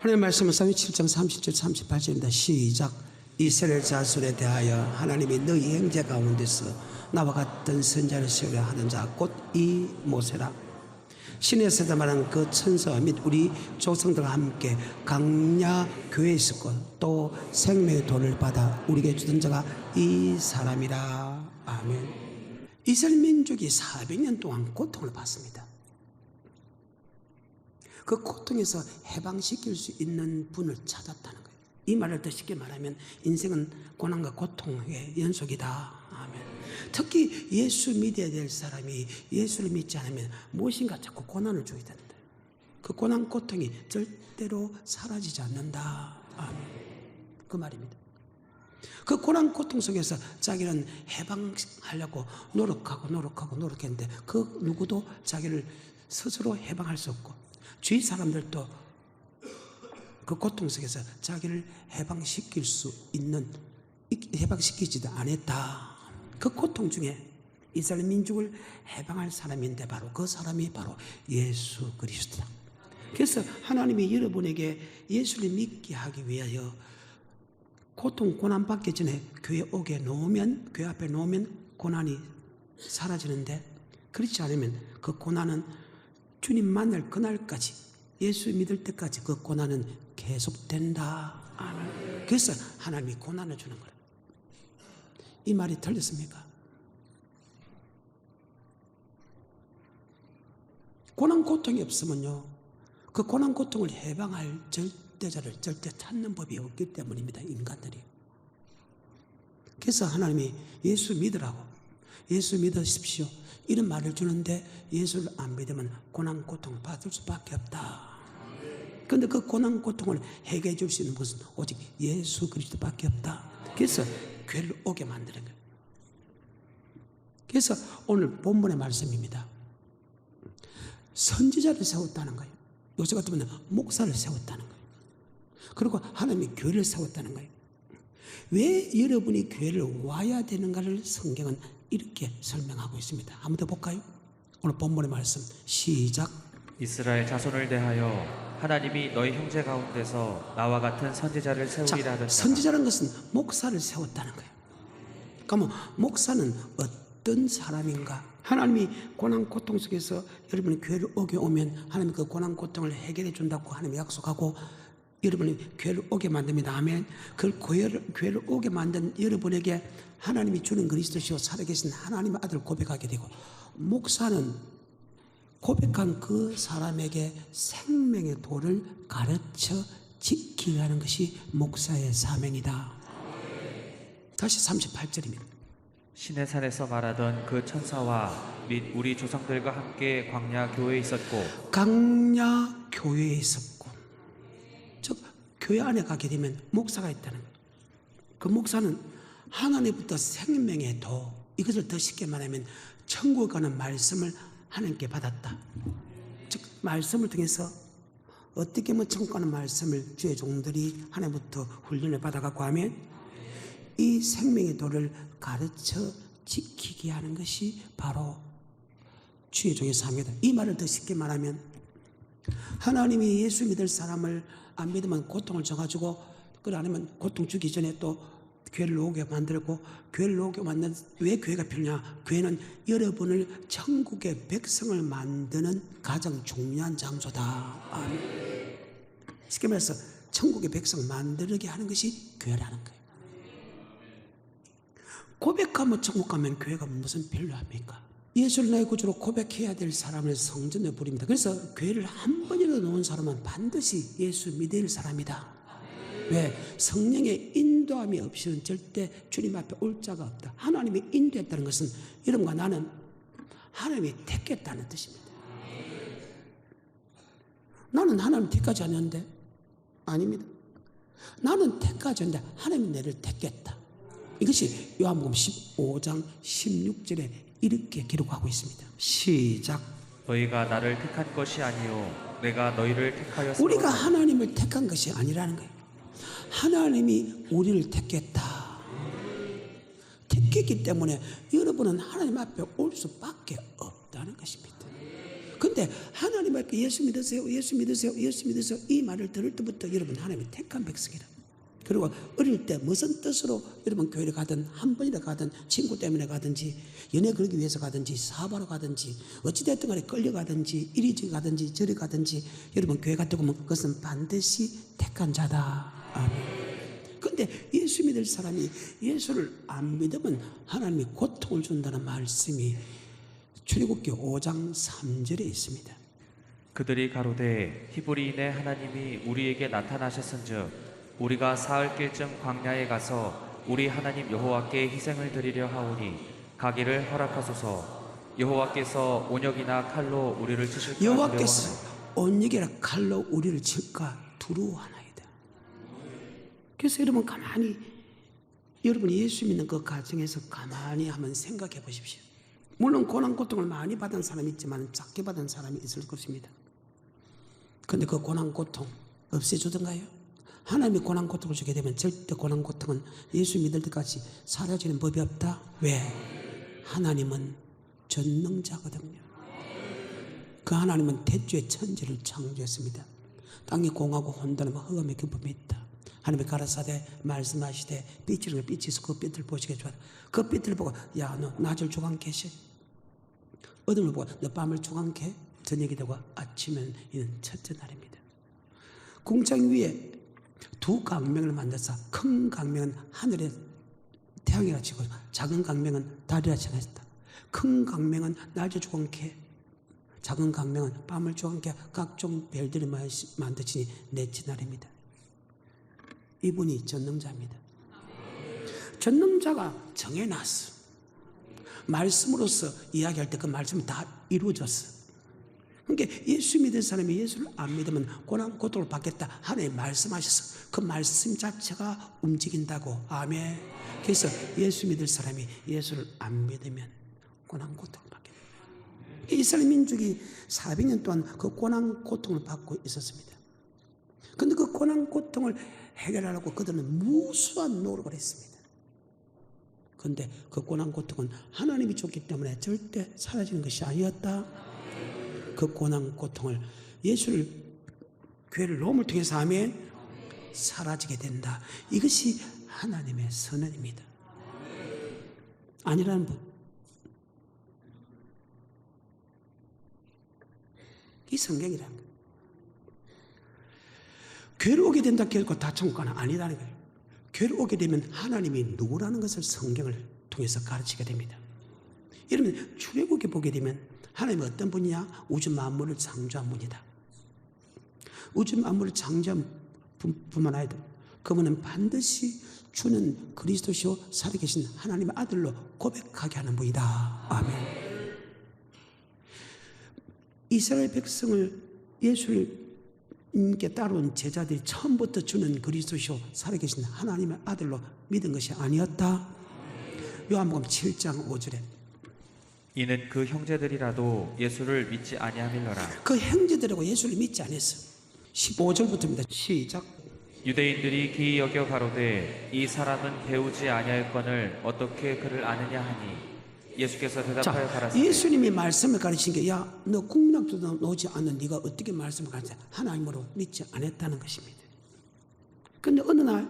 하나님의 말씀은 사무엘 7장 37, 38절입니다. 시작. 이스라엘 자손에 대하여 하나님이 너희 형제 가운데서 나와 같은 선자를 세우려 하는 자 곧 이 모세라. 신에서 말하는 그 천사와 및 우리 조상들과 함께 강야 교회에 있었고 또 생명의 돌을 받아 우리에게 주던 자가 이 사람이라. 아멘. 이스라엘 민족이 400년 동안 고통을 받습니다. 그 고통에서 해방시킬 수 있는 분을 찾았다는 거예요. 이 말을 더 쉽게 말하면 인생은 고난과 고통의 연속이다. 아멘. 특히 예수 믿어야 될 사람이 예수를 믿지 않으면 무엇인가 자꾸 고난을 줘야 된다. 그 고난 고통이 절대로 사라지지 않는다. 아멘. 그 말입니다. 그 고난 고통 속에서 자기는 해방하려고 노력했는데 그 누구도 자기를 스스로 해방할 수 없고 주위 사람들도 그 고통 속에서 자기를 해방시키지도 않았다. 그 고통 중에 이스라엘 민족을 해방할 사람인데 바로 그 사람이 바로 예수 그리스도다. 그래서 하나님이 여러분에게 예수를 믿게 하기 위하여 고통 고난 받기 전에 교회 앞에 놓으면 고난이 사라지는데 그렇지 않으면 그 고난은 주님 만날 그날까지 예수 믿을 때까지 그 고난은 계속된다. 아멘. 그래서 하나님이 고난을 주는 거예요. 이 말이 틀렸습니까? 고난 고통이 없으면요 그 고난 고통을 해방할 절대자를 절대 찾는 법이 없기 때문입니다. 인간들이. 그래서 하나님이 예수 믿으라고 예수 믿으십시오 이런 말을 주는데 예수를 안 믿으면 고난 고통을 받을 수밖에 없다. 그런데 그 고난 고통을 해결해 줄 수 있는 것은 오직 예수 그리스도밖에 없다. 그래서 교회를 오게 만드는 거예요. 그래서 오늘 본문의 말씀입니다. 선지자를 세웠다는 거예요. 요새 같으면 목사를 세웠다는 거예요. 그리고 하나님이 교회를 세웠다는 거예요. 왜 여러분이 교회를 와야 되는가를 성경은 이렇게 설명하고 있습니다. 한번 더 볼까요? 오늘 본문의 말씀 시작. 이스라엘 자손을 대하여 하나님이 너희 형제 가운데서 나와 같은 선지자를 세우리라 하던 자가. 선지자라는 것은 목사를 세웠다는 거예요. 그러면 목사는 어떤 사람인가? 하나님이 고난 고통 속에서 여러분이 교회를 오게 오면 하나님이 그 고난 고통을 해결해 준다고 하나님이 약속하고 여러분이 교회를 오게 만듭니다. 아멘. 그 교회를 오게 만든 여러분에게 하나님이 주는 그리스도시요 살아계신 하나님의 아들 고백하게 되고 목사는 고백한 그 사람에게 생명의 도를 가르쳐 지키게 하는 것이 목사의 사명이다. 다시 38절입니다. 신의 산에서 말하던 그 천사와 및 우리 조상들과 함께 광야 교회에 있었고 광야 교회에 있었고 즉 교회 안에 가게 되면 목사가 있다는 거예요. 그 목사는 하나님부터 생명의 도 이것을 더 쉽게 말하면 천국에 가는 말씀을 하나님께 받았다. 즉 말씀을 통해서 어떻게 하면 천국 가는 말씀을 주의 종들이 하나님부터 훈련을 받아갖고 하면 이 생명의 도를 가르쳐 지키게 하는 것이 바로 주의 종의 사명이다. 이 말을 더 쉽게 말하면 하나님이 예수 믿을 사람을 안 믿으면 고통을 줘가지고 그걸 아니면 고통 주기 전에 또 교회를 오게 만들고 교회를 오게 만든 왜 교회가 필요냐? 교회는 여러분을 천국의 백성을 만드는 가장 중요한 장소다. 아멘. 쉽게 말해서 천국의 백성 만들게 하는 것이 교회라는 거예요. 고백하면 천국 가면 교회가 무슨 필요합니까? 예수를 나의 구주로 고백해야 될 사람을 성전에 부릅니다. 그래서 교회를 한 번이라도 놓은 사람은 반드시 예수 믿을 사람이다. 왜? 성령의 인도함이 없이는 절대 주님 앞에 올 자가 없다. 하나님이 인도했다는 것은 여러분과 나는 하나님이 택했다는 뜻입니다. 나는 하나님 택하지 않는데 아닙니다. 나는 택하지 않는데 하나님이 내를 택했다. 이것이 요한복음 15장 16절에 이렇게 기록하고 있습니다. 시작. 너희가 나를 택한 것이 아니요 내가 너희를 택하였으므로. 우리가 하나님을 택한 것이 아니라는 거예요. 하나님이 우리를 택했다. 택했기 때문에 여러분은 하나님 앞에 올 수밖에 없다는 것입니다. 근데 하나님 께 예수 믿으세요, 예수 믿으세요, 예수 믿으세요 이 말을 들을 때부터 여러분 하나님이 택한 백성이라. 그리고 어릴 때 무슨 뜻으로 여러분 교회를 가든 한 번이라 가든 친구 때문에 가든지 연애 걸기 위해서 가든지 사업하러 가든지 어찌됐든 간에 끌려가든지 이리 가든지 저리 가든지 여러분 교회 갔다 오면 그것은 반드시 택한 자다. 아멘. 근데 예수 믿을 사람이 예수를 안 믿으면 하나님이 고통을 준다는 말씀이 출애굽기 5장 3절에 있습니다. 그들이 가로되 히브리인의 하나님이 우리에게 나타나셨은즉 우리가 사흘 길쯤 광야에 가서 우리 하나님 여호와께 희생을 드리려 하오니 가기를 허락하소서. 여호와께서 온역이나 칼로 우리를 치실까 여호와께서 두려워하나이다. 온역이나 칼로 우리를 칠까 두려워하나이다. 그래서 여러분 가만히 여러분이 예수 믿는 그 가정에서 가만히 한번 생각해 보십시오. 물론 고난 고통을 많이 받은 사람이 있지만 작게 받은 사람이 있을 것입니다. 그런데 그 고난 고통 없애주던가요? 하나님이 고난 고통을 주게 되면 절대 고난 고통은 예수 믿을 때까지 사라지는 법이 없다. 왜? 하나님은 전능자거든요. 그 하나님은 태초에 천지를 창조했습니다. 땅이 공하고 혼돈하며 흑암의 기쁨이 있다. 하나님이 가라사대 말씀하시되 빛이는 빛이 있어 그 빛을 보시게 좋아라. 그 빛을 보고 야 너 낮을 주관케시 어둠을 보고 너 밤을 주관케. 저녁이 되고 아침은 이는 첫째 날입니다. 궁창 위에 두 강명을 만들어서 큰 강명은 하늘에 태양이라 치고 작은 강명은 달이라 칭했다. 큰 강명은 낮을 주관케 작은 강명은 밤을 주관케 각종 별들을 만드시니 넷째 날입니다. 이분이 전능자입니다. 전능자가 정해놨어. 말씀으로서 이야기할 때 그 말씀이 다 이루어졌어. 그러니까 예수 믿는 사람이 예수를 안 믿으면 고난 고통을 받겠다 하나님 말씀하셔서 그 말씀 자체가 움직인다고. 아멘. 그래서 예수 믿을 사람이 예수를 안 믿으면 고난 고통을 받게 됩니다. 이스라엘 민족이 400년 동안 그 고난 고통을 받고 있었습니다. 그런데 그 고난 고통을 해결하려고 그들은 무수한 노력을 했습니다. 그런데 그 고난 고통은 하나님이 줬기 때문에 절대 사라지는 것이 아니었다. 그 고난 고통을 예수를 교회를 로움을 통해서 하면 사라지게 된다. 이것이 하나님의 선언입니다. 아니라는 분. 이 성경이라는 거예요. 교회를 오게 된다 결코 다 천국가는 아니라는 거예요. 교회를 오게 되면 하나님이 누구라는 것을 성경을 통해서 가르치게 됩니다. 여러분 출애굽기 보게 되면 하나님은 어떤 분이냐? 우주 만물을 창조한 분이다. 우주 만물을 창조한 분만 아니라 그분은 반드시 주는 그리스도시요 살아계신 하나님의 아들로 고백하게 하는 분이다. 아멘. 이스라엘 백성을 예수를 따라온 제자들이 처음부터 주는 그리스도시요 살아계신 하나님의 아들로 믿은 것이 아니었다. 요한복음 7장 5절에 이는 그 형제들이라도 예수를 믿지 아니함일러라. 그 형제들하고 예수를 믿지 않았어. 15절부터입니다. 시작. 유대인들이 기이 여겨 가로되 이 사람은 배우지 아니하였거늘 어떻게 그를 아느냐 하니 예수께서 대답하여 가라사대 예수님이 말씀을 가르친 게 야 너 국민학교도 나오지 않는 네가 어떻게 말씀을 가르쳐 하나님으로 믿지 않았다는 것입니다. 그런데 어느 날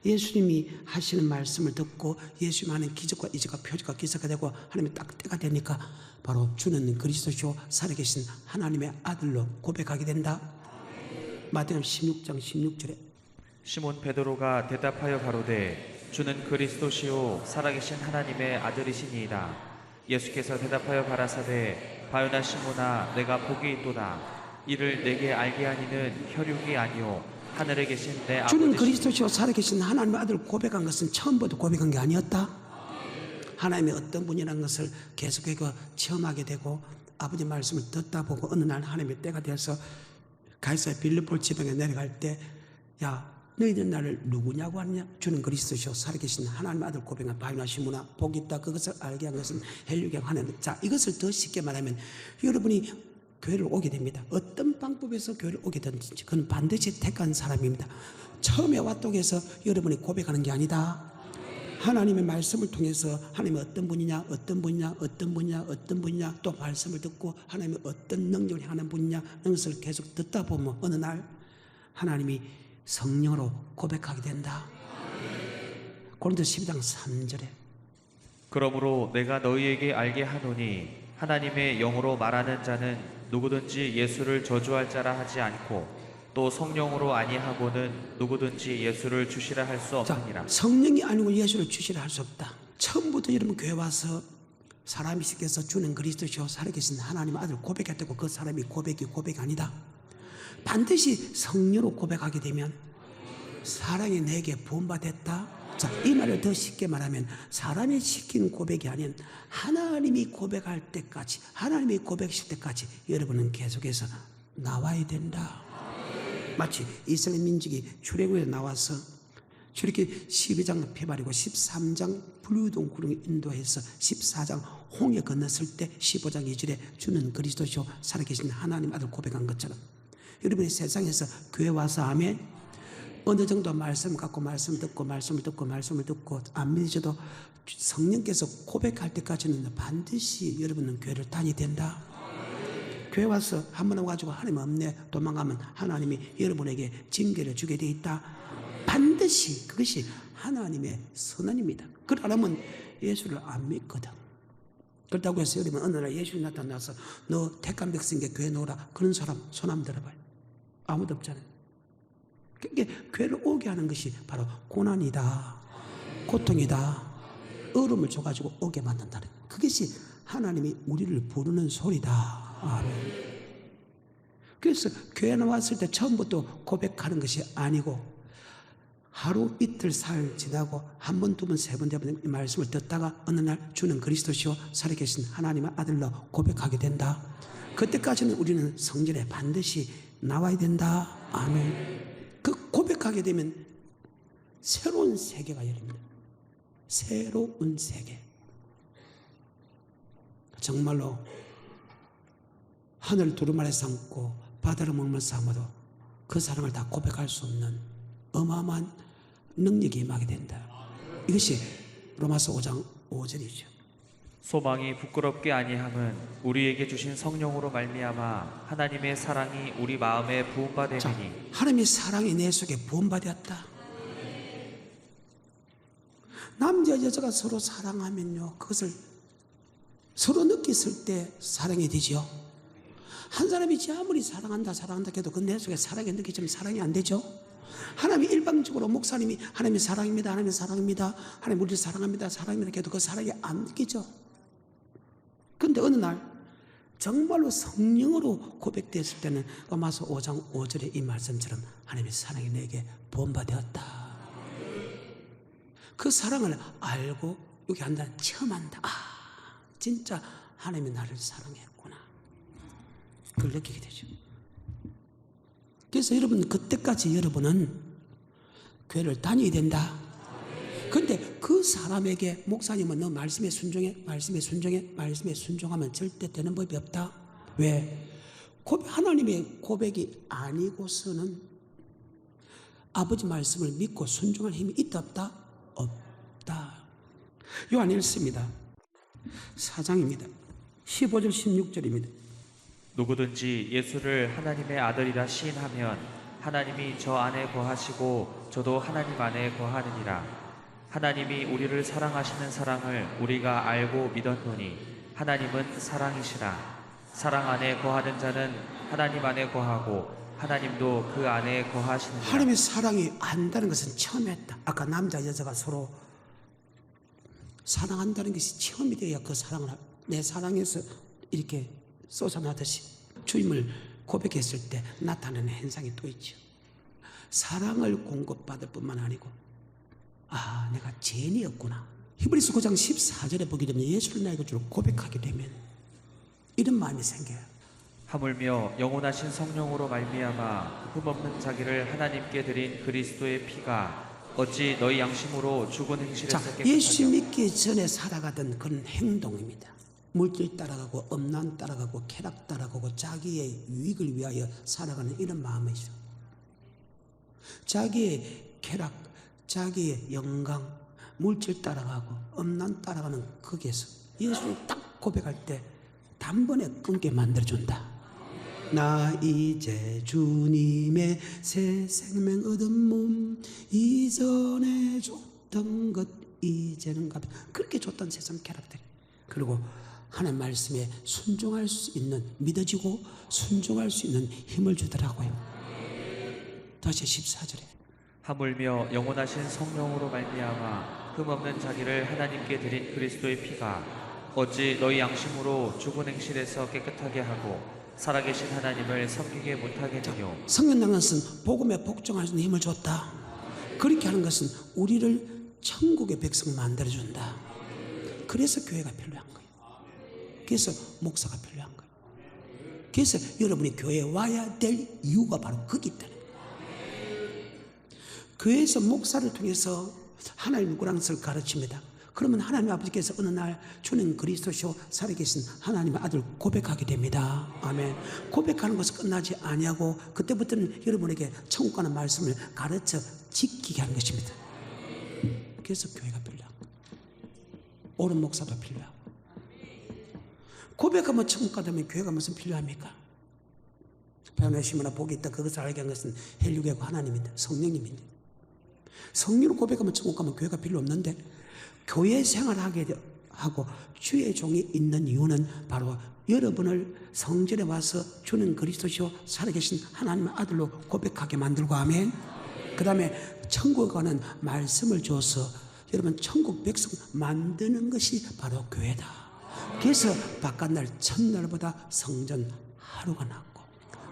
예수님이 하시는 말씀을 듣고 예수님 하는 기적과 이적과 표적과 기사가 되고 하나님의 딱 때가 되니까 바로 주는 그리스도시요 살아계신 하나님의 아들로 고백하게 된다. 마태복음 16장 16절에 시몬 베드로가 대답하여 가로되 주는 그리스도시요 살아계신 하나님의 아들이시니이다. 예수께서 대답하여 가라사대 바요나 시몬아 내가 복이 있도다. 이를 내게 알게 하니는 혈육이 아니요 하늘에 계신 내 아버지시니 주는 그리스도시요 살아계신 하나님의 아들을 고백한 것은 처음부터 고백한 게 아니었다. 하나님이 어떤 분이라는 것을 계속해서 체험하게 되고 아버지 말씀을 듣다 보고 어느 날 하나님의 때가 되어서 가이사랴 빌립보 지방에 내려갈 때 야 너희들 나를 누구냐고 하느냐? 주는 그리스도시요 살아계신 하나님의 아들 고백한 바요나 시몬아 복이 있다. 그것을 알게 한 것은 혈육이 하나님. 자 이것을 더 쉽게 말하면 여러분이 교회를 오게 됩니다. 어떤 방법에서 교회를 오게 되든지 그건 반드시 택한 사람입니다. 처음에 왔다고 해서 여러분이 고백하는 게 아니다. 하나님의 말씀을 통해서 하나님이 어떤 분이냐, 어떤 분이냐, 어떤 분이냐, 어떤 분이냐, 또 말씀을 듣고 하나님이 어떤 능력을 행하는 분이냐, 것을 계속 듣다 보면 어느 날 하나님이 성령으로 고백하게 된다. 고린도 12장 3절에 그러므로 내가 너희에게 알게 하노니 하나님의 영으로 말하는 자는 누구든지 예수를 저주할 자라 하지 않고 또 성령으로 아니하고는 누구든지 예수를 주시라 할 수 없느니라. 성령이 아니고 예수를 주시라 할 수 없다. 처음부터 여러분 교회 와서 사람이 시켜서 주는 그리스도시요 살아계신 하나님 아들 고백했다고 그 사람이 고백이 아니다. 반드시 성령으로 고백하게 되면 사랑이 내게 부음받았다. 자, 이 말을 더 쉽게 말하면 사람이 시킨 고백이 아닌 하나님이 고백할 때까지, 하나님이 고백하실 때까지 여러분은 계속해서 나와야 된다. 마치 이스라엘 민족이 출애굽에 나와서 출애굽기 12장 펴바리고 13장 불유동 구름에 인도해서 14장 홍해 건넜을 때 15장 2절에 주는 그리스도시요 살아계신 하나님 아들 고백한 것처럼 여러분이 세상에서 교회 와서 아멘 어느 정도 말씀 갖고 말씀을 듣고 안 믿으셔도 성령께서 고백할 때까지는 반드시 여러분은 교회를 다녀야 된다. 교회 와서 한 번 와가지고 하나님 없네 도망가면 하나님이 여러분에게 징계를 주게 돼 있다. 반드시 그것이 하나님의 선언입니다. 그걸 안 하면 예수를 안 믿거든. 그렇다고 해서 여러분 어느 날 예수님이 나타나서 너 택한 백성에게 교회 놓으라 그런 사람 손 한번 들어봐요. 아무도 없잖아요. 그러니까 교회를 오게 하는 것이 바로 고난이다, 고통이다, 어려움을 줘가지고 오게 만든다는 그것이 하나님이 우리를 부르는 소리다. 아멘. 그래서 교회 나왔을 때 처음부터 고백하는 것이 아니고 하루 이틀 사흘 지나고 한 번, 두 번, 세 번, 네 번 이 말씀을 듣다가 어느 날 주는 그리스도시요 살아계신 하나님의 아들로 고백하게 된다. 그때까지는 우리는 성전에 반드시 나와야 된다. 아멘. 그 고백하게 되면 새로운 세계가 열립니다. 새로운 세계. 정말로 하늘 두루마리 삼고 바다를 먹물 삼아도 그 사랑을 다 고백할 수 없는 어마어마한 능력이 임하게 된다. 이것이 로마서 5장 5절이죠. 소망이 부끄럽게 아니함은 우리에게 주신 성령으로 말미암아 하나님의 사랑이 우리 마음에 부음받음이니 하나님의 사랑이 내 속에 부음받았다. 남자 여자가 서로 사랑하면요 그것을 서로 느꼈을 때 사랑이 되죠. 한 사람이 아무리 사랑한다 해도 그 내 속에 사랑이 느끼지만 사랑이 안 되죠. 하나님이 일방적으로 목사님이 하나님의 사랑입니다, 하나님의 사랑입니다, 하나님 우리를 사랑합니다, 사랑입니다 해도 그 사랑이 안 느끼죠. 그런데 어느 날 정말로 성령으로 고백되었을 때는 로마서 5장 5절의 이 말씀처럼 하나님의 사랑이 내게 본받았다. 그 사랑을 알고 여기 한다 처음 한다. 아 진짜 하나님이 나를 사랑했구나. 그걸 느끼게 되죠. 그래서 여러분 그때까지 여러분은 교회를 다녀야 된다. 그런데 그 사람에게 목사님은 너 말씀에 순종해, 말씀에 순종하면 절대 되는 법이 없다. 왜? 하나님의 고백이 아니고서는 아버지 말씀을 믿고 순종할 힘이 있다 없다? 없다. 요한 1서입니다. 4장입니다. 15절 16절입니다. 누구든지 예수를 하나님의 아들이라 시인하면 하나님이 저 안에 거하시고 저도 하나님 안에 거하느니라. 하나님이 우리를 사랑하시는 사랑을 우리가 알고 믿었노니 하나님은 사랑이시라. 사랑 안에 거하는 자는 하나님 안에 거하고 하나님도 그 안에 거하시느니라. 하나님의 사랑이 안다는 것은 처음 했다. 아까 남자 여자가 서로 사랑한다는 것이 처음이 되어야 그 사랑을 내 사랑에서 이렇게 쏟아나듯이 주님을 고백했을 때 나타나는 현상이 또 있죠. 사랑을 공급받을 뿐만 아니고 아 내가 죄인이었구나. 히브리서 9장 14절에 보게 되면 예수를 나의 구주로 고백하게 되면 이런 마음이 생겨요. 하물며 영원하신 성령으로 말미암아 흠없는 자기를 하나님께 드린 그리스도의 피가 어찌 너희 양심으로 죽은 행실에서 깨끗하게 예수 믿기 전에 살아가던 그런 행동입니다. 물질 따라가고 엄난 따라가고 쾌락 따라가고 자기의 유익을 위하여 살아가는 이런 마음이죠. 자기의 쾌락, 자기의 영광, 물질 따라가고 음란 따라가는 거기에서 예수를 딱 고백할 때 단번에 끊게 만들어준다. 나 이제 주님의 새 생명 얻은 몸, 이전에 줬던 것 이제는 값. 그렇게 줬던 세상 캐릭터들. 그리고 하나님 말씀에 순종할 수 있는, 믿어지고 순종할 수 있는 힘을 주더라고요. 다시 14절에 하물며 영원하신 성령으로 말미암아 흠없는 자기를 하나님께 드린 그리스도의 피가 어찌 너희 양심으로 죽은 행실에서 깨끗하게 하고 살아계신 하나님을 섬기게 못하겠느뇨. 성령이라는 것은 복음에 복종할 수 있는 힘을 줬다. 그렇게 하는 것은 우리를 천국의 백성 만들어준다. 그래서 교회가 필요한 거예요. 그래서 목사가 필요한 거예요. 그래서 여러분이 교회에 와야 될 이유가 바로 거기 있다는 거예요. 교회에서 목사를 통해서 하나님의 구랑스를 가르칩니다. 그러면 하나님 아버지께서 어느 날 주는 그리스도시요 살아계신 하나님의 아들 고백하게 됩니다. 아멘. 고백하는 것은 끝나지 아니하고 그때부터는 여러분에게 천국 가는 말씀을 가르쳐 지키게 하는 것입니다. 그래서 교회가 필요하고 옳은 목사도 필요하고 고백하면 천국 가면 교회가 무슨 필요합니까? 변화심이나 복이 있다. 그것을 알게 한 것은 헬류계고 하나님입니다. 성령님입니다. 성령으로 고백하면 천국 가면 교회가 필요 없는데 교회 생활하게 하고 주의 종이 있는 이유는 바로 여러분을 성전에 와서 주는 그리스도시요 살아계신 하나님의 아들로 고백하게 만들고 아멘. 그 다음에 천국에 가는 말씀을 줘서 여러분 천국 백성 만드는 것이 바로 교회다. 그래서 바깥날 첫날보다 성전 하루가 낫고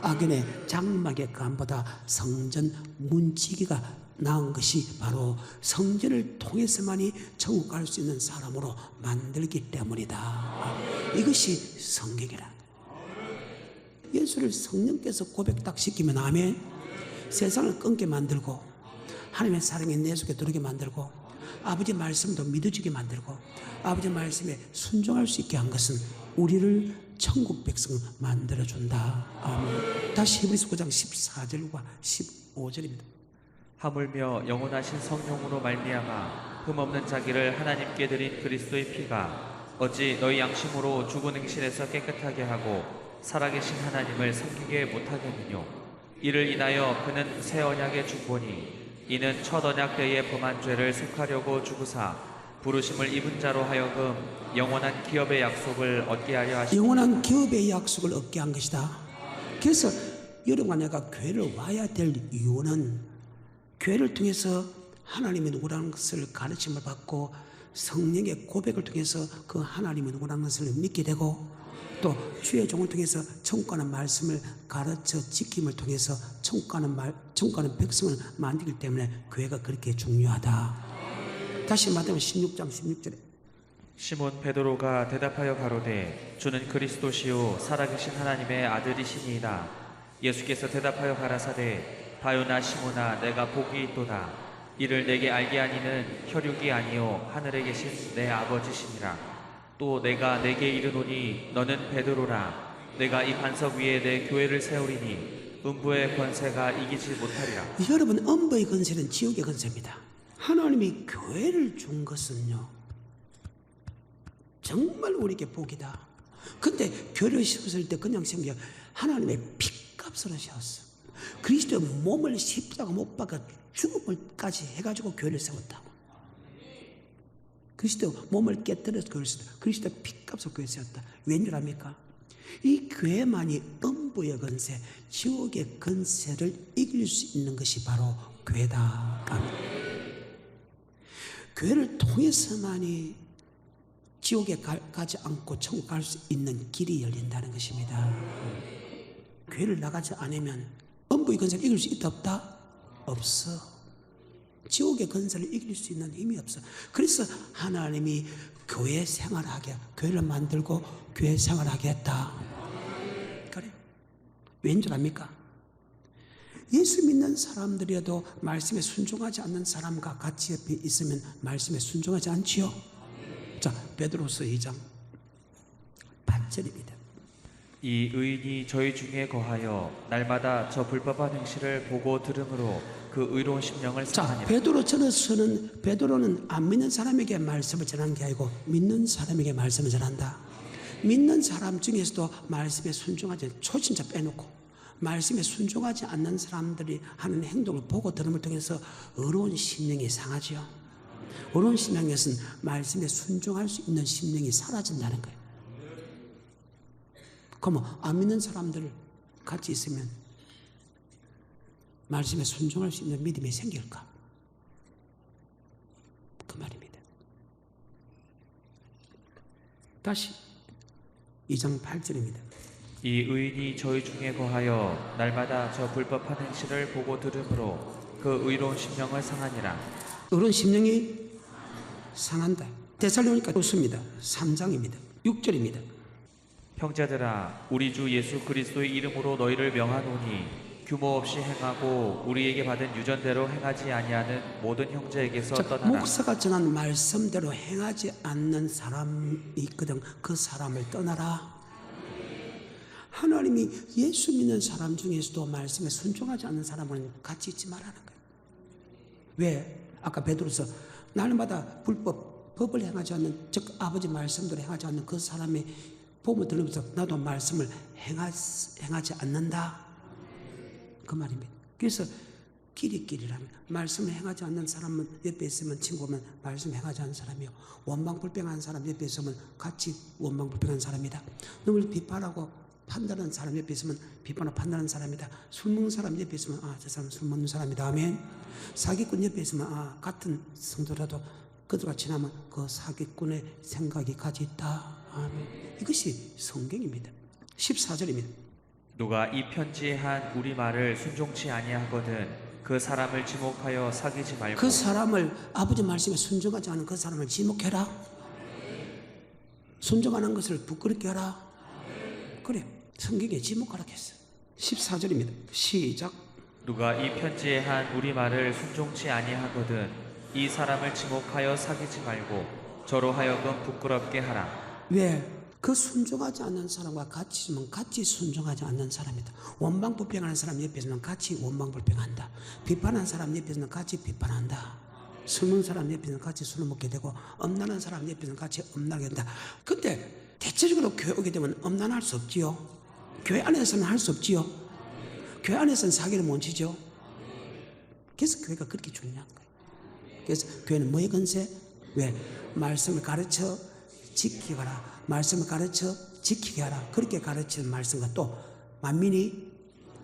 악인의 장막의 간보다 성전 문지기가 나은 것이 바로 성전을 통해서만이 천국 갈 수 있는 사람으로 만들기 때문이다. 이것이 성경이라. 예수를 성령께서 고백 딱 시키면 아멘. 세상을 끊게 만들고 하나님의 사랑이 내 속에 들어오게 만들고 아버지 말씀도 믿어지게 만들고 아버지 말씀에 순종할 수 있게 한 것은 우리를 천국 백성 만들어준다. 아멘. 다시 히브리서 9장 14절과 15절입니다. 하물며 영원하신 성령으로 말미암아 흠없는 자기를 하나님께 드린 그리스도의 피가 어찌 너희 양심으로 죽은 행실에서 깨끗하게 하고 살아계신 하나님을 섬기게 못하겠느뇨. 이를 인하여 그는 새 언약의 주권이 이는 첫 언약 때에 범한 죄를 속하려고 주구사 부르심을 입은 자로 하여금 영원한 기업의 약속을 얻게 하려 하시니 영원한 기업의 약속을 얻게 한 것이다. 그래서 여러분과 내가 교회를 와야 될 이유는 교회를 통해서 하나님이 누구라는 것을 가르침을 받고 성령의 고백을 통해서 그 하나님이 누구라는 것을 믿게 되고 또 주의 종을 통해서 천국 가는 말씀을 가르쳐 지킴을 통해서 천국 가는 백성을 만들기 때문에 교회가 그렇게 중요하다. 다시 말하면 16장 16절에 시몬 베드로가 대답하여 가로되 주는 그리스도시요 살아계신 하나님의 아들이시니이다. 예수께서 대답하여 가라사대 바요나 시몬아 내가 복이 있도다. 이를 내게 알게 하니는 혈육이 아니요 하늘에 계신 내 아버지시니라. 또 내가 내게 이르노니 너는 베드로라. 내가 이 반석 위에 내 교회를 세우리니 음부의 권세가 이기지 못하리라. 여러분 음부의 권세는 지옥의 권세입니다. 하나님이 교회를 준 것은요 정말 우리에게 복이다. 근데 교회를 세웠을 때 그냥 세운 게 하나님의 피값으로 세웠어. 그리스도의 몸을 십자가 못 박아 죽음을까지 해가지고 교회를 세웠다고. 그리스도 몸을 깨뜨려서 교회를 세웠다. 그리스도의 피값으로 교회를 세웠다. 왠줄 압니까? 이 교회만이 음부의 권세, 지옥의 권세를 이길 수 있는 것이 바로 교회다. 교회를 통해서만이 지옥에 가지 않고 천국 갈 수 있는 길이 열린다는 것입니다. 교회를 나가지 않으면 음부의 권세를 이길 수 있다 없다? 없어. 지옥의 권세를 이길 수 있는 힘이 없어. 그래서 하나님이 교회 생활하게 교회를 만들고 교회 생활하게 했다. 그래. 왠 줄 압니까? 예수 믿는 사람들이라도 말씀에 순종하지 않는 사람과 같이 옆에 있으면 말씀에 순종하지 않지요? 자, 베드로서 2장 8절입니다. 이 의인이 저희 중에 거하여 날마다 저 불법한 행실을 보고 들음으로 그 의로운 심령을 자, 상하니라. 베드로는 안 믿는 사람에게 말씀을 전하는 게 아니고 믿는 사람에게 말씀을 전한다. 믿는 사람 중에서도 말씀에 순종하지, 초신자 빼놓고 말씀에 순종하지 않는 사람들이 하는 행동을 보고 들음을 통해서 의로운 심령이 상하지요. 의로운 심령에서는 말씀에 순종할 수 있는 심령이 사라진다는 거예요. 그러면 안 믿는 사람들 같이 있으면 말씀에 순종할 수 있는 믿음이 생길까? 그 말입니다. 다시 2장 8절입니다. 이 의인이 저희 중에 거하여 날마다 저 불법한 행실을 보고 들음으로 그 의로운 심령을 상하니라. 의로운 심령이 상한다. 데살로니가 좋습니다. 3장입니다. 6절입니다. 형제들아, 우리 주 예수 그리스도의 이름으로 너희를 명하노니 규모 없이 행하고 우리에게 받은 유전대로 행하지 아니하는 모든 형제에게서 떠나라. 목사가 전한 말씀대로 행하지 않는 사람이 있거든. 그 사람을 떠나라. 하나님이 예수 믿는 사람 중에서도 말씀에 순종하지 않는 사람은 같이 있지 말라는 거예요. 왜? 아까 베드로서 날마다 법을 행하지 않는, 즉 아버지 말씀대로 행하지 않는 그 사람의 복음을 들으면서 나도 말씀을 행하지 않는다, 그 말입니다. 그래서 끼리끼리라면 말씀을 행하지 않는 사람은 옆에 있으면 친구면 말씀 행하지 않는 사람이요, 원망불평하는 사람 옆에 있으면 같이 원망불평하는 사람이다. 너를 비판하고 판단하는 사람 옆에 있으면 비판하고 판단하는 사람이다. 술 먹는 사람 옆에 있으면 저 사람 술 먹는 사람이다. 아멘. 사기꾼 옆에 있으면 같은 성도라도 그들과 지나면 그 사기꾼의 생각이 같이 있다. 아멘. 이것이 성경입니다. 14절입니다. 누가 이 편지에 한 우리 말을 순종치 아니하거든 그 사람을 지목하여 사귀지 말고. 그 사람을, 아버지 말씀에 순종하지 않은 그 사람을 지목해라. 순종하는 것을 부끄럽게 하라. 그래, 성경에 지목하라 했어. 14절입니다. 시작. 누가 이 편지에 한 우리 말을 순종치 아니하거든 이 사람을 지목하여 사귀지 말고 저로 하여금 부끄럽게 하라. 왜? 그 순종하지 않는 사람과 같이 있으면 같이 순종하지 않는 사람이다. 원망불평하는 사람 옆에 있으면 같이 원망불평한다. 비판하는 사람 옆에 있으면 같이 비판한다. 술 먹는 사람 옆에 있으면 같이 술을 먹게 되고, 엄난한 사람 옆에 있으면 같이 엄나게 된다. 근데 대체적으로 교회 오게 되면 엄난할 수 없지요. 교회 안에서는 할 수 없지요. 교회 안에서는 사기를 못 치죠. 그래서 교회가 그렇게 중요한 거예요. 그래서 교회는 뭐의 건세? 왜? 말씀을 가르쳐 지키게 하라. 말씀을 가르쳐 지키게 하라. 그렇게 가르치는 말씀과 또 만민이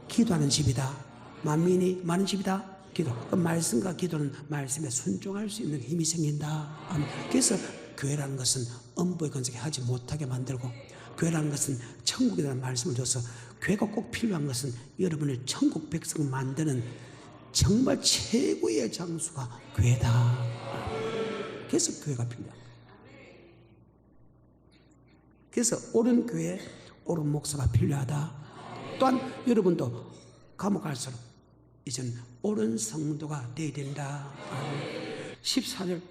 기도하는 집이다. 만민이 많은 집이다. 기도. 그 말씀과 기도는 말씀에 순종할 수 있는 힘이 생긴다. 그래서 교회라는 것은 엄부의 건색에 하지 못하게 만들고, 교회라는 것은 천국이라는 말씀을 줘서, 교회가 꼭 필요한 것은 여러분을 천국 백성 만드는 정말 최고의 장소가 교회다. 그래서 교회가 필요합니다. 그래서 옳은 교회, 옳은 목사가 필요하다. 또한 여러분도 감옥 갈수록 이제는 옳은 성도가 되어야 된다. 14절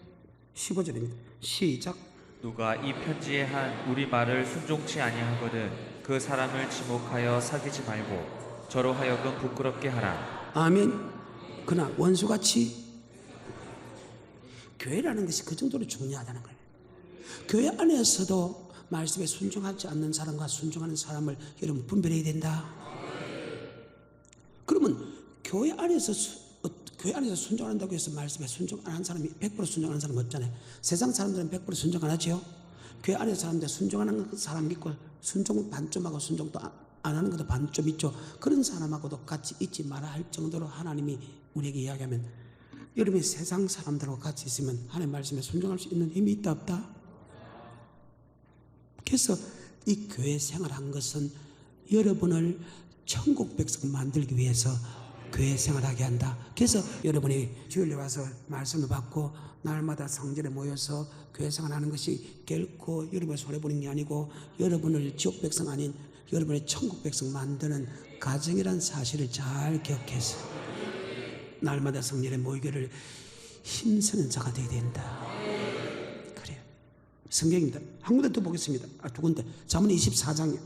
15절입니다. 시작. 누가 이 편지에 한 우리 말을 순종치 아니하거든 그 사람을 지목하여 사귀지 말고 저로 하여금 부끄럽게 하라. 아멘. 그러나 원수같이, 교회라는 것이 그 정도로 중요하다는 거예요. 교회 안에서도 말씀에 순종하지 않는 사람과 순종하는 사람을 여러분 분별해야 된다. 그러면 교회 안에서 순종한다고 해서 말씀에 순종 안 하는 사람이 100% 순종하는 사람 없잖아요. 세상 사람들은 100% 순종 안 하죠. 교회 안에 사람들 순종하는 사람 있고, 순종 반점하고 순종도 안 하는 것도 반점 있죠. 그런 사람하고도 같이 있지 마라 할 정도로 하나님이 우리에게 이야기하면, 여러분이 세상 사람들하고 같이 있으면 하나님 말씀에 순종할 수 있는 힘이 있다 없다? 그래서 이 교회 생활한 것은 여러분을 천국 백성 만들기 위해서 교회 생활하게 한다. 그래서 여러분이 주일에 와서 말씀을 받고 날마다 성전에 모여서 교회 생활하는 것이 결코 여러분의 손해보는 게 아니고, 여러분을 지옥 백성 아닌 여러분의 천국 백성 만드는 가정이라는 사실을 잘 기억해서 날마다 성전에 모이기를 힘쓰는 자가 되어야 된다. 그래요. 성경입니다. 한 군데 더 보겠습니다. 두 군데. 잠언 24장이요.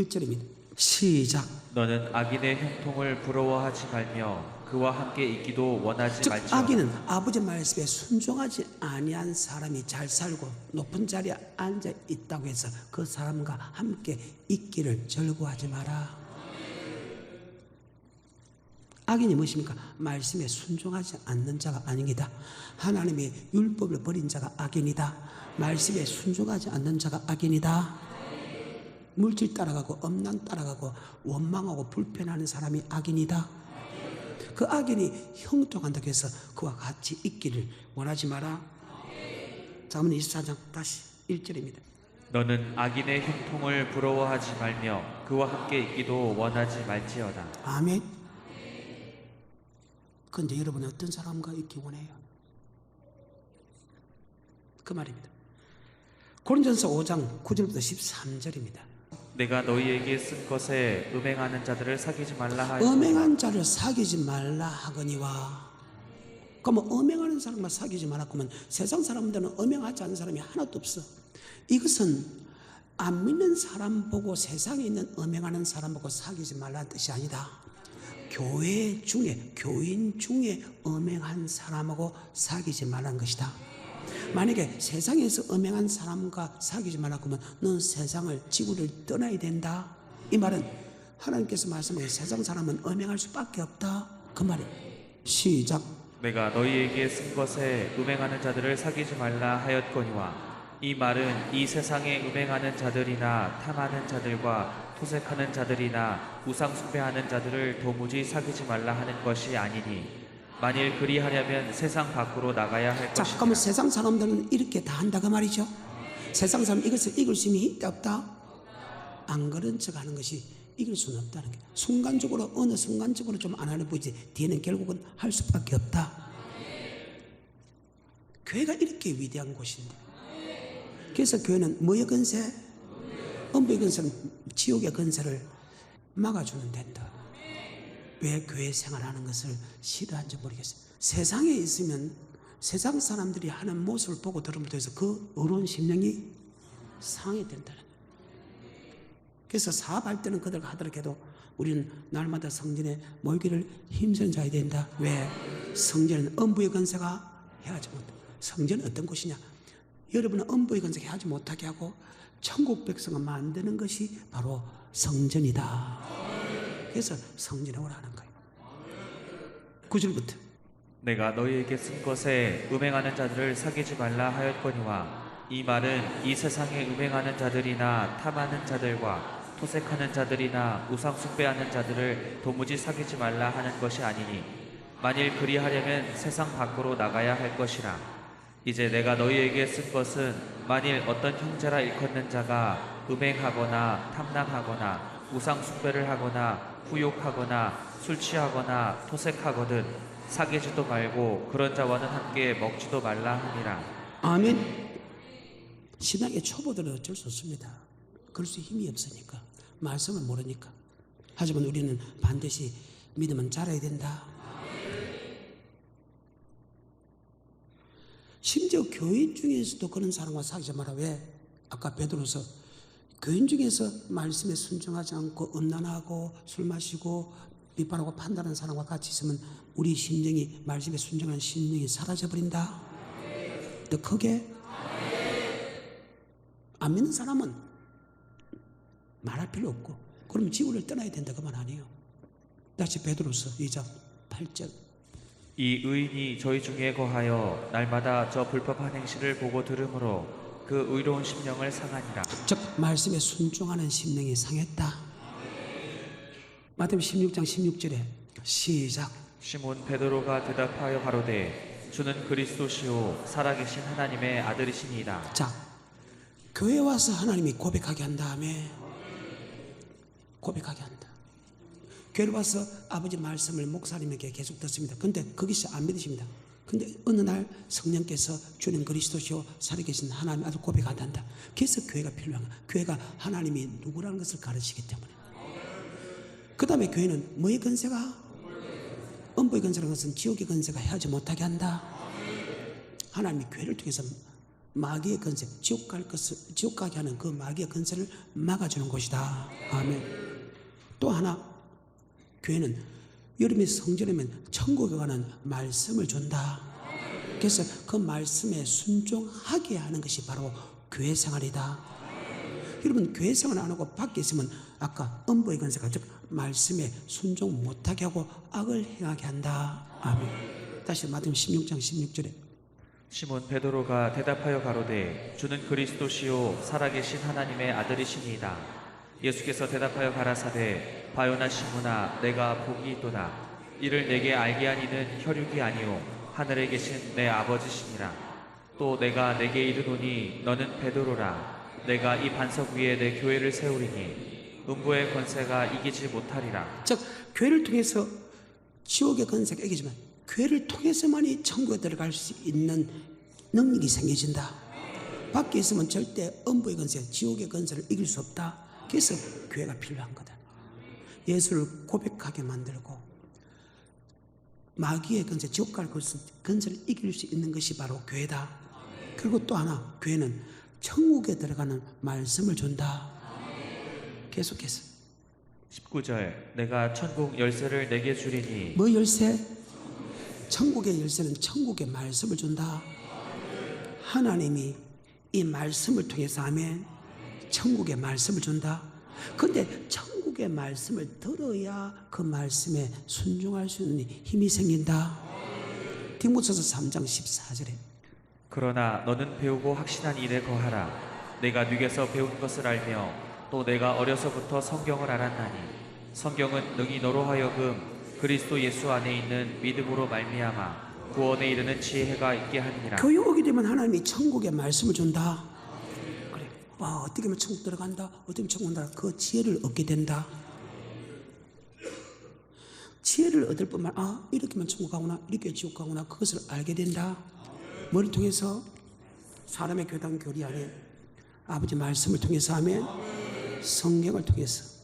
1절입니다. 시작. 너는 악인의 형통을 부러워하지 말며 그와 함께 있기도 원하지 즉 말지어다. 악인은 아버지 말씀에 순종하지 아니한 사람이 잘 살고 높은 자리에 앉아 있다고 해서 그 사람과 함께 있기를 절구하지 마라. 악인이 무엇입니까? 말씀에 순종하지 않는 자가 아닙니다. 하나님의 율법을 버린 자가 악인이다. 말씀에 순종하지 않는 자가 악인이다. 물질 따라가고 엄난 따라가고 원망하고 불편하는 사람이 악인이다. 그 악인이 형통한다고 해서 그와 같이 있기를 원하지 마라. 잠언 24장 다시 1절입니다. 너는 악인의 형통을 부러워하지 말며 그와 함께 있기도 원하지 말지어다. 아멘. 그런데 여러분은 어떤 사람과 있기 원해요? 그 말입니다. 고린전서 5장 9절부터 13절입니다. 내가 너희에게 쓴 것에 음행하는 자들을 사귀지 말라 하였노라. 음행한 자를 사귀지 말라 하거니와. 그러면 음행하는 사람만 사귀지 말라 그러면 세상 사람들은 음행하지 않는 사람이 하나도 없어. 이것은 안 믿는 사람 보고 세상에 있는 음행하는 사람 보고 사귀지 말라는 뜻이 아니다. 교회 중에 교인 중에 음행한 사람하고 사귀지 말라는 것이다. 만약에 세상에서 음행한 사람과 사귀지 말라 그러면 넌 세상을 지구를 떠나야 된다. 이 말은 하나님께서 말씀하신 세상 사람은 음행할 수밖에 없다. 그 말이. 시작. 내가 너희에게 쓴 것에 음행하는 자들을 사귀지 말라 하였거니와 이 말은 이 세상에 음행하는 자들이나 탐하는 자들과 토색하는 자들이나 우상 숭배하는 자들을 도무지 사귀지 말라 하는 것이 아니니 만일 그리하려면 세상 밖으로 나가야 할 자, 것이니라. 그러면 세상 사람들은 이렇게 다 한다고 말이죠. 세상 사람 이것을 이길 수 있다 없다? 안 그런 척 하는 것이 이길 수는 없다는 게. 순간적으로 어느 순간적으로 좀 안 하는 보이지 뒤에는 결국은 할 수밖에 없다. 교회가 이렇게 위대한 곳인데. 그래서 교회는 뭐의 건세? 음부의 건세는 지옥의 건세를 막아주는 데다. 왜 교회 생활하는 것을 싫어하는지 모르겠어요. 세상에 있으면 세상 사람들이 하는 모습을 보고 들음으로 해서 그 어려운 심령이 상해 된다는 거예요. 그래서 사업할 때는 그들 하더라도 우리는 날마다 성전에 모이기를 힘쓰는 자야 된다. 왜? 성전은 음부의 건세가 해하지 못해. 성전은 어떤 곳이냐? 여러분은 음부의 건세가 해하지 못하게 하고 천국 백성을 만드는 것이 바로 성전이다. 그래서 성전에 오라는 거예요. 9절부터 내가 너희에게 쓴 것에 음행하는 자들을 사귀지 말라 하였거니와 이 말은 이 세상에 음행하는 자들이나 탐하는 자들과 토색하는 자들이나 우상 숭배하는 자들을 도무지 사귀지 말라 하는 것이 아니니 만일 그리하려면 세상 밖으로 나가야 할 것이라. 이제 내가 너희에게 쓴 것은 만일 어떤 형제라 일컫는 자가 음행하거나 탐낭하거나 우상 숭배를 하거나 후욕하거나 술 취하거나 토색하거든 사귀지도 말고 그런 자와는 함께 먹지도 말라 하니라. 아멘. 신앙의 초보들은 어쩔 수 없습니다. 그럴 수 힘이 없으니까 말씀을 모르니까. 하지만 우리는 반드시 믿으면 자라야 된다. 심지어 교인 중에서도 그런 사람과 사귀지 마라. 왜? 아까 베드로서 교인 중에서 말씀에 순종하지 않고 음란하고 술 마시고 비판하고 판단하는 사람과 같이 있으면 우리 심령이 말씀에 순종하는 심령이 사라져버린다. 더 크게. 안 믿는 사람은 말할 필요 없고 그러면 지구를 떠나야 된다 그 말 아니에요. 다시 베드로서 2장 8절. 이 의인이 저희 중에 거하여 날마다 저 불법한 행실을 보고 들으므로 그 의로운 심령을 상하니라. 즉 말씀에 순종하는 심령이 상했다. 마태복음 16장 16절에 시작. 시몬 베드로가 대답하여 가로되 주는 그리스도시요 살아계신 하나님의 아들이시니이다. 자, 교회 와서 하나님이 고백하게 한 다음에 고백하게 한다. 교회 와서 아버지 말씀을 목사님에게 계속 듣습니다. 근데 그것이 안 믿으십니다. 근데 어느 날 성령께서 주는 그리스도시요 살아계신 하나님 아들 고백한다. 그래서 교회가 필요한 거야. 교회가 하나님이 누구라는 것을 가르치기 때문에. 그 다음에 교회는 뭐의 건세가? 음부의 건세라는 것은 지옥의 건세가 해하지 못하게 한다. 하나님이 교회를 통해서 마귀의 건세, 지옥 가게 하는 그 마귀의 건세를 막아주는 곳이다. 아멘. 또 하나, 교회는 여러분이 성전이면 천국에 가는 말씀을 준다. 그래서 그 말씀에 순종하게 하는 것이 바로 교회 생활이다. 여러분, 교회 생활 안 하고 밖에 있으면 아까 음부의 건세가, 즉 말씀에 순종 못하게 하고 악을 행하게 한다. 아멘. 다시 마태복음 16장 16절에 시몬 베드로가 대답하여 가로되 주는 그리스도시요 살아계신 하나님의 아들이시니이다. 예수께서 대답하여 가라사대 바요나 시몬아 내가 복이 있도다. 이를 내게 알게 한 이는 혈육이 아니요 하늘에 계신 내 아버지시니라. 또 내가 내게 이르노니 너는 베드로라. 내가 이 반석 위에 내 교회를 세우리니 음부의 권세가 이기지 못하리라. 즉 교회를 통해서 지옥의 건세가 이기지만 교회를 통해서만이 천국에 들어갈 수 있는 능력이 생겨진다. 밖에 있으면 절대 음부의 건세, 지옥의 건세를 이길 수 없다. 그래서 교회가 필요한 거다. 예수를 고백하게 만들고 마귀의 건세, 지옥 갈 건세를 이길 수 있는 것이 바로 교회다. 그리고 또 하나, 교회는 천국에 들어가는 말씀을 준다. 계속해서 19절 내가 천국 열쇠를 내게 주리니 뭐 열쇠? 천국의 열쇠는 천국의 말씀을 준다. 하나님이 이 말씀을 통해서 하면 천국의 말씀을 준다. 근데 천국의 말씀을 들어야 그 말씀에 순종할 수 있는 힘이 생긴다. 디모데후서 3장 14절에 그러나 너는 배우고 확신한 일에 거하라. 내가 뉘게서 배운 것을 알며 또 내가 어려서부터 성경을 알았나니 성경은 능히 너로 하여금 그리스도 예수 안에 있는 믿음으로 말미암아 구원에 이르는 지혜가 있게 하느니라. 교회 오게 되면 하나님이 천국의 말씀을 준다. 그래, 어떻게 하면 천국 들어간다, 어떻게 하면 천국 들어간다. 그 지혜를 얻게 된다. 지혜를 얻을 뿐만 이렇게 하면 천국 가구나, 이렇게 지옥 가구나, 그것을 알게 된다. 뭐를 통해서? 사람의 교단 교리 안에 아버지 말씀을 통해서 하면 성경을 통해서,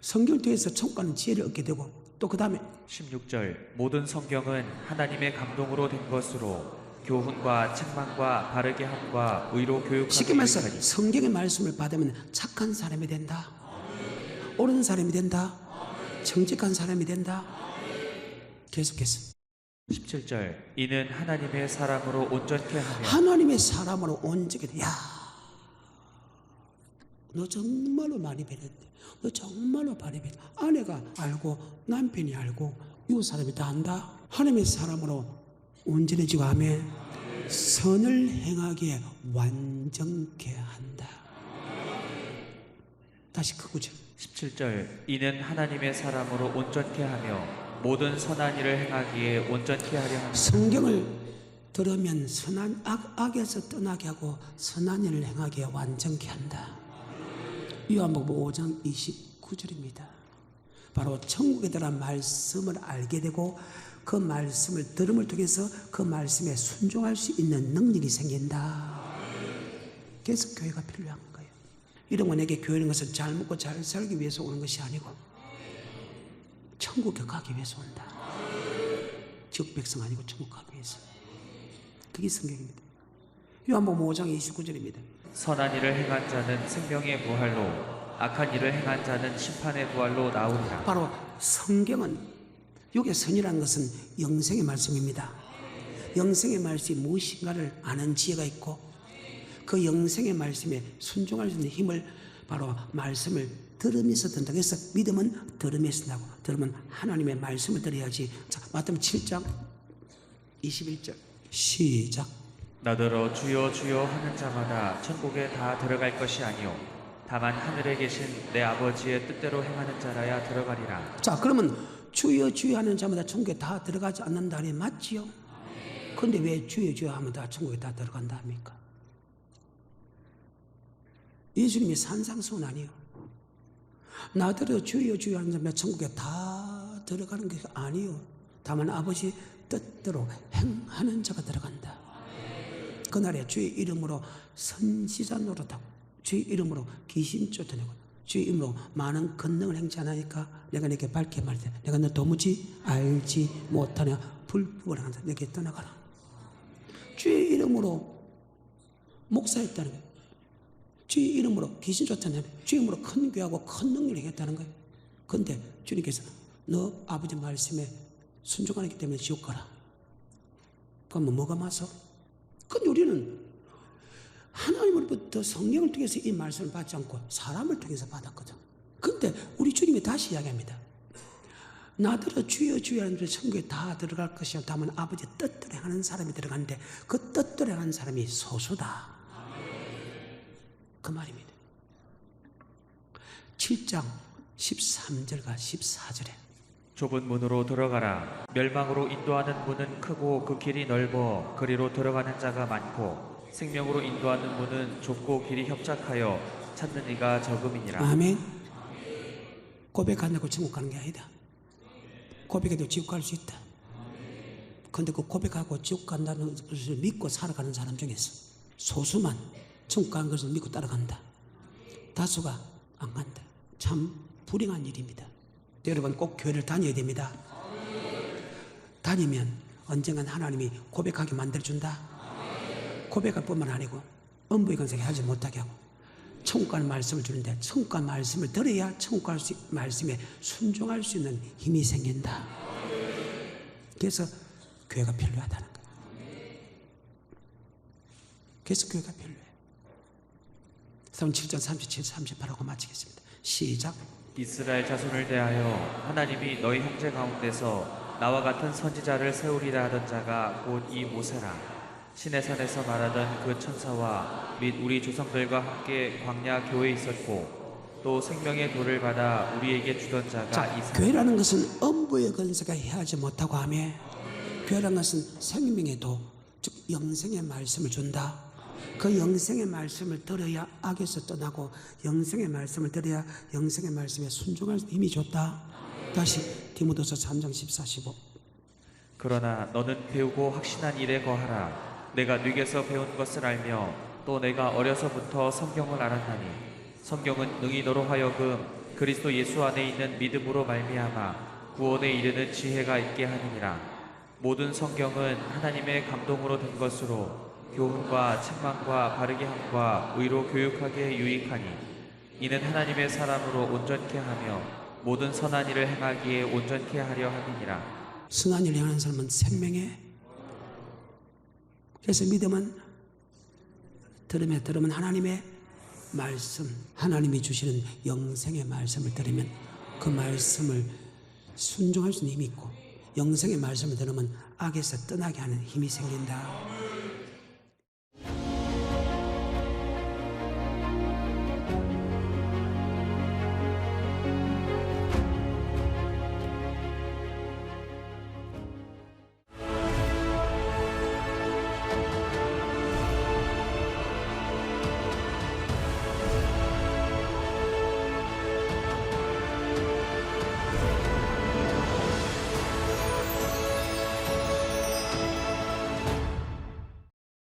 성경을 통해서 천국 가는 지혜를 얻게 되고, 또 그 다음에 16절 모든 성경은 하나님의 감동으로 된 것으로 교훈과 책망과 바르게 함과 의로 교육하게 쉽게 말해서 유익하니. 성경의 말씀을 받으면 착한 사람이 된다, 옳은 사람이 된다, 정직한 사람이 된다. 계속해서 17절 이는 하나님의 사람으로 온전케 하며 하나님의 사람으로 온전케 돼. 야, 너 정말로 많이 배웠대. 너 정말로 많이 배웠대. 아내가 알고 남편이 알고 이웃 사람이 다 안다. 하나님의 사람으로 온전해지고 하면 선을 행하기에 완전케 한다. 다시 그 구절 17절 이는 하나님의 사람으로 온전케 하며 모든 선한 일을 행하기에 온전케 하려 합니다. 성경을 들으면 선한 악에서 떠나게 하고 선한 일을 행하기에 완전케 한다. 요한복음 5장 29절입니다. 바로 천국에 대한 말씀을 알게 되고 그 말씀을 들음을 통해서 그 말씀에 순종할 수 있는 능력이 생긴다. 그래서 교회가 필요한 거예요. 이런 원에게 교회는 것은 잘 먹고 잘 살기 위해서 오는 것이 아니고 천국에 가기 위해서 온다. 지역 백성 아니고 천국 가기 위해서. 그게 성경입니다. 요한복음 5장 29절입니다. 선한 일을 행한 자는 생명의 부활로 악한 일을 행한 자는 심판의 부활로 나오리라. 바로 성경은, 여기에 선이라는 것은 영생의 말씀입니다. 영생의 말씀이 무엇인가를 아는 지혜가 있고 그 영생의 말씀에 순종할 수 있는 힘을 바로 말씀을 들으면서 든다. 그래서 믿음은 들으면서 나고, 들으면 하나님의 말씀을 들어야지. 자, 마태복음 7장 21절 시작. 나더러 주여 주여 하는 자마다 천국에 다 들어갈 것이 아니요 다만 하늘에 계신 내 아버지의 뜻대로 행하는 자라야 들어가리라. 자, 그러면 주여 주여 하는 자마다 천국에 다 들어가지 않는다니 맞지요? 그런데 왜 주여 주여 하면 다 천국에 다 들어간다 합니까? 예수님이 산상수훈 아니요. 나더러 주여 주여 하는 자마다 천국에 다 들어가는 게 아니요. 다만 아버지 뜻대로 행하는 자가 들어간다. 그날에 주의 이름으로 선지자 노릇하고 주의 이름으로 귀신 쫓아내고 주의 이름으로 많은 권능을 행치 않으니까 내가 네게 밝게 말해 내가 너 도무지 알지 못하냐 불법을 한다. 내게 떠나가라. 주의 이름으로 목사했다는 거예요. 주의 이름으로 귀신 쫓아내는 거예요. 주의 이름으로 큰 교회하고 큰 능력을 했다는 거예요. 그런데 주님께서 너 아버지 말씀에 순종하기 때문에 지옥 가라. 그러면 뭐가 맞어? 근데 우리는 하나님으로부터 성령을 통해서 이 말씀을 받지 않고 사람을 통해서 받았거든. 근데 우리 주님이 다시 이야기합니다. 나더러 주여 주여 하는 천국에 다 들어갈 것이요 다만 아버지 뜻대로 하는 사람이 들어가는데 그 뜻대로 하는 사람이 소수다. 그 말입니다. 7장 13절과 14절에 좁은 문으로 들어가라. 멸망으로 인도하는 문은 크고 그 길이 넓어 그리로 들어가는 자가 많고 생명으로 인도하는 문은 좁고 길이 협착하여 찾는 이가 적음이니라. 아멘. 고백한다고 천국 가는 게 아니다. 고백해도 지옥 갈 수 있다. 그런데 그 고백하고 지옥 간다는 것을 믿고 살아가는 사람 중에서 소수만 천국 가는 것을 믿고 따라간다. 다수가 안 간다. 참 불행한 일입니다. 여러분 꼭 교회를 다녀야 됩니다. 다니면 언젠간 하나님이 고백하게 만들어준다. 고백할 뿐만 아니고 엄부의 건색에 하지 못하게 하고 천국 가는 말씀을 주는데 천국 가는 말씀을 들어야 천국 가는 말씀에 순종할 수 있는 힘이 생긴다. 그래서 교회가 필요하다는 거예요. 그래서 교회가 필요해요. 7장 37, 38하고 마치겠습니다. 시작. 이스라엘 자손을 대하여 하나님이 너희 형제 가운데서 나와 같은 선지자를 세우리라 하던 자가 곧 이 모세라. 신의 산에서 말하던 그 천사와 및 우리 조상들과 함께 광야 교회에 있었고 또 생명의 돌을 받아 우리에게 주던 자가 자, 이 사람. 교회라는 것은 엄부의 건세가 해하지 못하고 하며 교회라는 것은 생명의 도, 즉 영생의 말씀을 준다. 그 영생의 말씀을 들어야 악에서 떠나고 영생의 말씀을 들어야 영생의 말씀에 순종할 힘이 좋다. 다시 디모데서 3장 14, 15. 그러나 너는 배우고 확신한 일에 거하라. 내가 네게서 배운 것을 알며 또 내가 어려서부터 성경을 알았나니 성경은 능히 너로 하여금 그리스도 예수 안에 있는 믿음으로 말미암아 구원에 이르는 지혜가 있게 하느니라. 모든 성경은 하나님의 감동으로 된 것으로 교훈과 책망과 바르게 함과 의로 교육하기에 유익하니 이는 하나님의 사람으로 온전케 하며 모든 선한 일을 행하기에 온전케 하려 함이니라. 선한 일을 행하는 사람은 생명에, 그래서 믿음은 들으면 하나님의 말씀, 하나님이 주시는 영생의 말씀을 들으면 그 말씀을 순종할 수 있는 힘이 있고 영생의 말씀을 들으면 악에서 떠나게 하는 힘이 생긴다.